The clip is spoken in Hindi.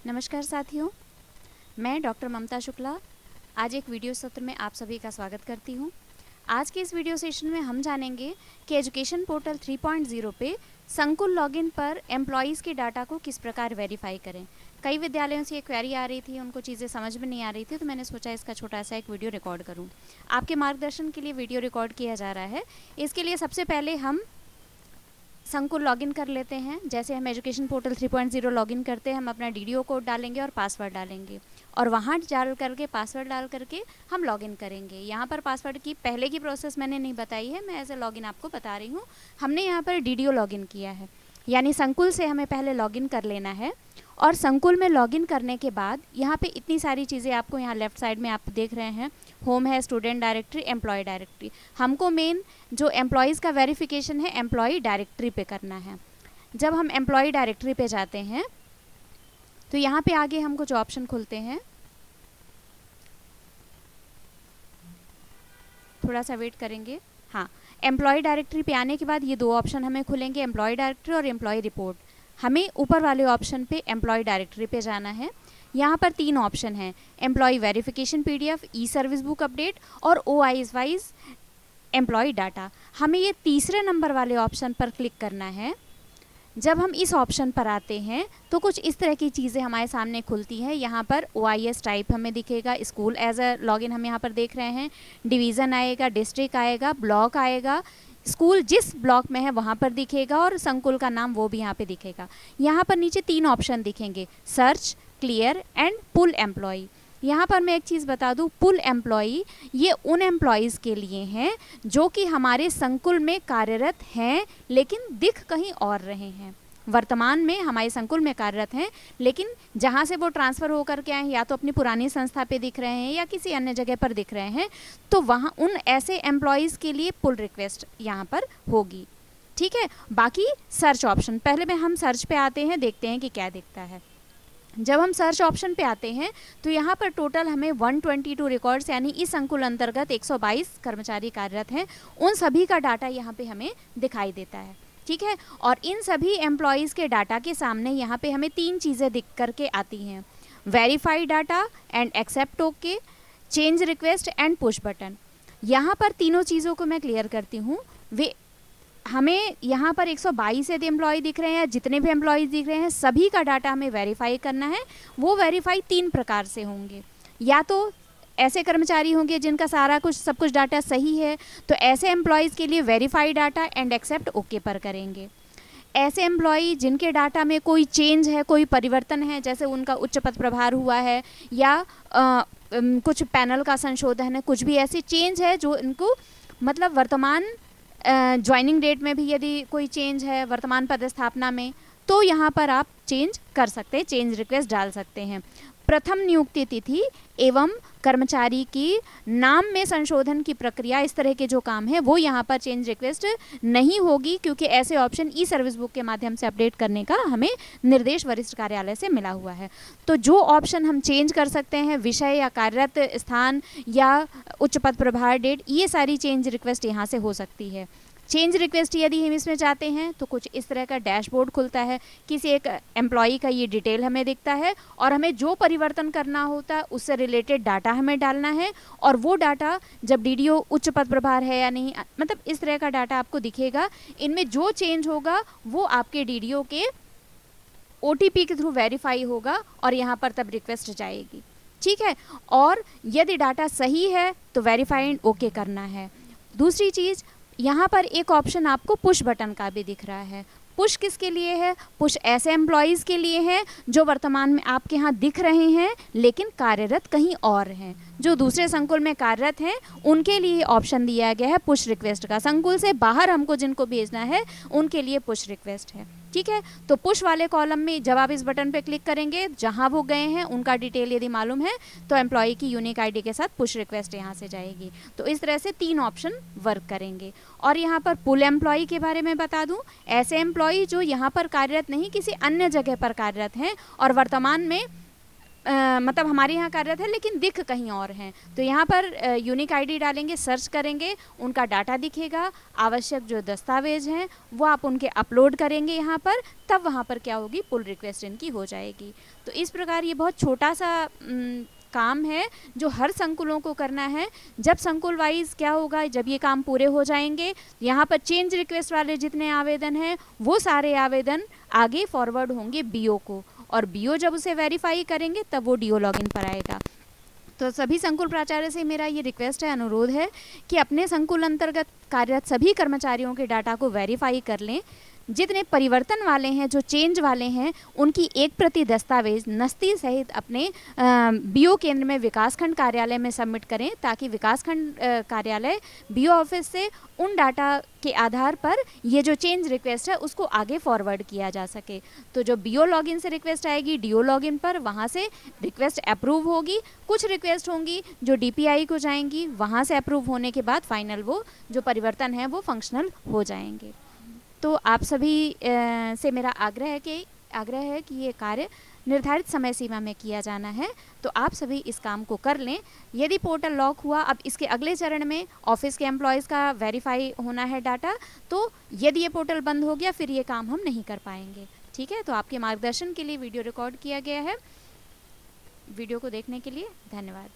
नमस्कार साथियों, मैं डॉक्टर ममता शुक्ला आज एक वीडियो सत्र में आप सभी का स्वागत करती हूं। आज के इस वीडियो सेशन में हम जानेंगे कि एजुकेशन पोर्टल 3.0 पे संकुल लॉगिन पर एम्प्लॉयज़ के डाटा को किस प्रकार वेरीफाई करें। कई विद्यालयों से ये क्वेरी आ रही थी, उनको चीज़ें समझ में नहीं आ रही थी, तो मैंने सोचा इसका छोटा सा एक वीडियो रिकॉर्ड करूँ। आपके मार्गदर्शन के लिए वीडियो रिकॉर्ड किया जा रहा है। इसके लिए सबसे पहले हम संकुल लॉगिन कर लेते हैं। जैसे हम एजुकेशन पोर्टल 3.0 लॉगिन करते हैं, हम अपना डीडीओ कोड डालेंगे और पासवर्ड डालेंगे और वहाँ डाल करके पासवर्ड डाल करके हम लॉगिन करेंगे। यहाँ पर पासवर्ड की पहले की प्रोसेस मैंने नहीं बताई है, मैं ऐसे लॉगिन आपको बता रही हूँ। हमने यहाँ पर डीडीओ लॉगिन किया है, यानी संकुल से हमें पहले लॉगिन कर लेना है और संकुल में लॉगिन करने के बाद यहाँ पे इतनी सारी चीज़ें आपको यहाँ लेफ़्ट साइड में आप देख रहे हैं। होम है, स्टूडेंट डायरेक्टरी, एम्प्लॉय डायरेक्टरी। हमको मेन जो एम्प्लॉयज़ का वेरिफिकेशन है एम्प्लॉय डायरेक्टरी पे करना है। जब हम एम्प्लॉय डायरेक्टरी पे जाते हैं तो यहाँ पे आगे हम कुछ ऑप्शन खुलते हैं। थोड़ा सा वेट करेंगे। हाँ, एम्प्लॉय डायरेक्टरी पे आने के बाद ये दो ऑप्शन हमें खुलेंगे, एम्प्लॉय डायरेक्टरी और एम्प्लॉय रिपोर्ट। हमें ऊपर वाले ऑप्शन पे एम्प्लॉय डायरेक्टरी पे जाना है। यहाँ पर तीन ऑप्शन हैं, एम्प्लॉय वेरिफिकेशन पीडीएफ, ई सर्विस बुक अपडेट और OIS वाइज एम्प्लॉय डाटा। हमें ये तीसरे नंबर वाले ऑप्शन पर क्लिक करना है। जब हम इस ऑप्शन पर आते हैं तो कुछ इस तरह की चीज़ें हमारे सामने खुलती हैं। यहाँ पर OIS टाइप हमें दिखेगा, स्कूल एज अ लॉगिन हम यहाँ पर देख रहे हैं, डिवीज़न आएगा, डिस्ट्रिक्ट आएगा, ब्लॉक आएगा, स्कूल जिस ब्लॉक में है वहाँ पर दिखेगा और संकुल का नाम वो भी यहाँ पे दिखेगा। यहाँ पर नीचे तीन ऑप्शन दिखेंगे, search, clear and pull employ. यहाँ पर मैं एक चीज़ बता दूँ, पुल एम्प्लॉई ये उन एम्प्लॉयज़ के लिए हैं जो कि हमारे संकुल में कार्यरत हैं लेकिन दिख कहीं और रहे हैं। वर्तमान में हमारे संकुल में कार्यरत हैं लेकिन जहाँ से वो ट्रांसफ़र होकर के आए, या तो अपनी पुरानी संस्था पे दिख रहे हैं या किसी अन्य जगह पर दिख रहे हैं, तो वहाँ उन ऐसे एम्प्लॉयज़ के लिए पुल रिक्वेस्ट यहाँ पर होगी। ठीक है, बाकी सर्च ऑप्शन, पहले में हम सर्च पे आते हैं, देखते हैं कि क्या दिखता है। जब हम सर्च ऑप्शन पे आते हैं तो यहाँ पर टोटल हमें 122 रिकॉर्ड्स यानी इस संकुल अंतर्गत 122 कर्मचारी कार्यरत हैं, उन सभी का डाटा यहाँ पे हमें दिखाई देता है। ठीक है, और इन सभी एम्प्लॉयज़ के डाटा के सामने यहाँ पे हमें तीन चीज़ें दिख करके आती हैं, verify data and accept okay, change request and push button. यहाँ पर तीनों चीज़ों को मैं क्लियर करती हूँ। वे हमें यहाँ पर 122 यदि एम्प्लॉय दिख रहे हैं, जितने भी एम्प्लॉयज़ दिख रहे हैं, सभी का डाटा हमें वेरीफाई करना है। वो वेरीफाई तीन प्रकार से होंगे, या तो ऐसे कर्मचारी होंगे जिनका सारा कुछ सब कुछ डाटा सही है, तो ऐसे एम्प्लॉयज़ के लिए verify data and accept okay पर करेंगे। ऐसे एम्प्लॉय जिनके डाटा में कोई चेंज है, कोई परिवर्तन है, जैसे उनका उच्च पद प्रभार हुआ है या कुछ पैनल का संशोधन है, कुछ भी ऐसी चेंज है जो इनको मतलब वर्तमान ज्वाइनिंग डेट में भी यदि कोई चेंज है, वर्तमान पदस्थापना में, तो यहाँ पर आप चेंज कर सकते हैं, चेंज रिक्वेस्ट डाल सकते हैं। प्रथम नियुक्ति तिथि एवं कर्मचारी की नाम में संशोधन की प्रक्रिया, इस तरह के जो काम है वो यहाँ पर चेंज रिक्वेस्ट नहीं होगी, क्योंकि ऐसे ऑप्शन ई सर्विस बुक के माध्यम से अपडेट करने का हमें निर्देश वरिष्ठ कार्यालय से मिला हुआ है। तो जो ऑप्शन हम चेंज कर सकते हैं, विषय या कार्यरत स्थान या उच्च पद प्रभार डेट, ये सारी चेंज रिक्वेस्ट यहाँ से हो सकती है। चेंज रिक्वेस्ट यदि हम इसमें जाते हैं तो कुछ इस तरह का डैशबोर्ड खुलता है, किसी एक एम्प्लॉई का ये डिटेल हमें दिखता है और हमें जो परिवर्तन करना होता है उससे रिलेटेड डाटा हमें डालना है, और वो डाटा जब डीडीओ उच्च पद प्रभार है या नहीं, मतलब इस तरह का डाटा आपको दिखेगा। इनमें जो चेंज होगा वो आपके डीडीओ के OTP के थ्रू वेरीफाई होगा और यहाँ पर तब रिक्वेस्ट जाएगी। ठीक है, और यदि डाटा सही है तो वेरीफाई एंड ओके करना है। दूसरी चीज़, यहाँ पर एक ऑप्शन आपको पुश बटन का भी दिख रहा है। पुश किसके लिए है? पुश ऐसे एम्प्लॉयज़ के लिए है जो वर्तमान में आपके यहाँ दिख रहे हैं लेकिन कार्यरत कहीं और हैं, जो दूसरे संकुल में कार्यरत हैं, उनके लिए ऑप्शन दिया गया है पुश रिक्वेस्ट का। संकुल से बाहर हमको जिनको भेजना है उनके लिए पुश रिक्वेस्ट है। ठीक है, तो पुश वाले कॉलम में जब आप इस बटन पे क्लिक करेंगे, जहाँ वो गए हैं उनका डिटेल यदि मालूम है तो एम्प्लॉय की यूनिक ID के साथ पुश रिक्वेस्ट यहाँ से जाएगी। तो इस तरह से तीन ऑप्शन वर्क करेंगे। और यहाँ पर पुल एम्प्लॉय के बारे में बता दूँ, ऐसे एम्प्लॉय जो यहाँ पर कार्यरत नहीं, किसी अन्य जगह पर कार्यरत हैं और वर्तमान में मतलब हमारे यहाँ कार्यरत है लेकिन दिख कहीं और हैं, तो यहाँ पर यूनिक आईडी डालेंगे, सर्च करेंगे, उनका डाटा दिखेगा, आवश्यक जो दस्तावेज हैं वो आप उनके अपलोड करेंगे यहाँ पर, तब वहाँ पर क्या होगी, पुल रिक्वेस्ट इनकी हो जाएगी। तो इस प्रकार ये बहुत छोटा सा काम है जो हर संकुलों को करना है। जब संकुल वाइज क्या होगा, जब ये काम पूरे हो जाएंगे, यहाँ पर चेंज रिक्वेस्ट वाले जितने आवेदन हैं वो सारे आवेदन आगे फॉरवर्ड होंगे बीओ को, और बीओ जब उसे वेरीफाई करेंगे तब वो डीओ लॉगिन पर आएगा। तो सभी संकुल प्राचार्य से मेरा ये रिक्वेस्ट है, अनुरोध है कि अपने संकुल अंतर्गत कार्यरत सभी कर्मचारियों के डाटा को वेरीफाई कर लें। जितने परिवर्तन वाले हैं, जो चेंज वाले हैं, उनकी 1 प्रति दस्तावेज नस्ती सहित अपने बीओ केंद्र में विकासखंड कार्यालय में सबमिट करें, ताकि विकासखंड कार्यालय बीओ ऑफिस से उन डाटा के आधार पर ये जो चेंज रिक्वेस्ट है उसको आगे फॉरवर्ड किया जा सके। तो जो बीओ लॉगिन से रिक्वेस्ट आएगी डीओ लॉगिन पर, वहाँ से रिक्वेस्ट अप्रूव होगी। कुछ रिक्वेस्ट होंगी जो डीपीआई को जाएंगी, वहाँ से अप्रूव होने के बाद फाइनल वो जो परिवर्तन है वो फंक्शनल हो जाएंगे। तो आप सभी से मेरा आग्रह है कि ये कार्य निर्धारित समय सीमा में किया जाना है, तो आप सभी इस काम को कर लें। यदि पोर्टल लॉक हुआ, अब इसके अगले चरण में ऑफिस के एम्प्लॉयज़ का वेरीफाई होना है डाटा, तो यदि ये पोर्टल बंद हो गया फिर ये काम हम नहीं कर पाएंगे। ठीक है, तो आपके मार्गदर्शन के लिए वीडियो रिकॉर्ड किया गया है। वीडियो को देखने के लिए धन्यवाद।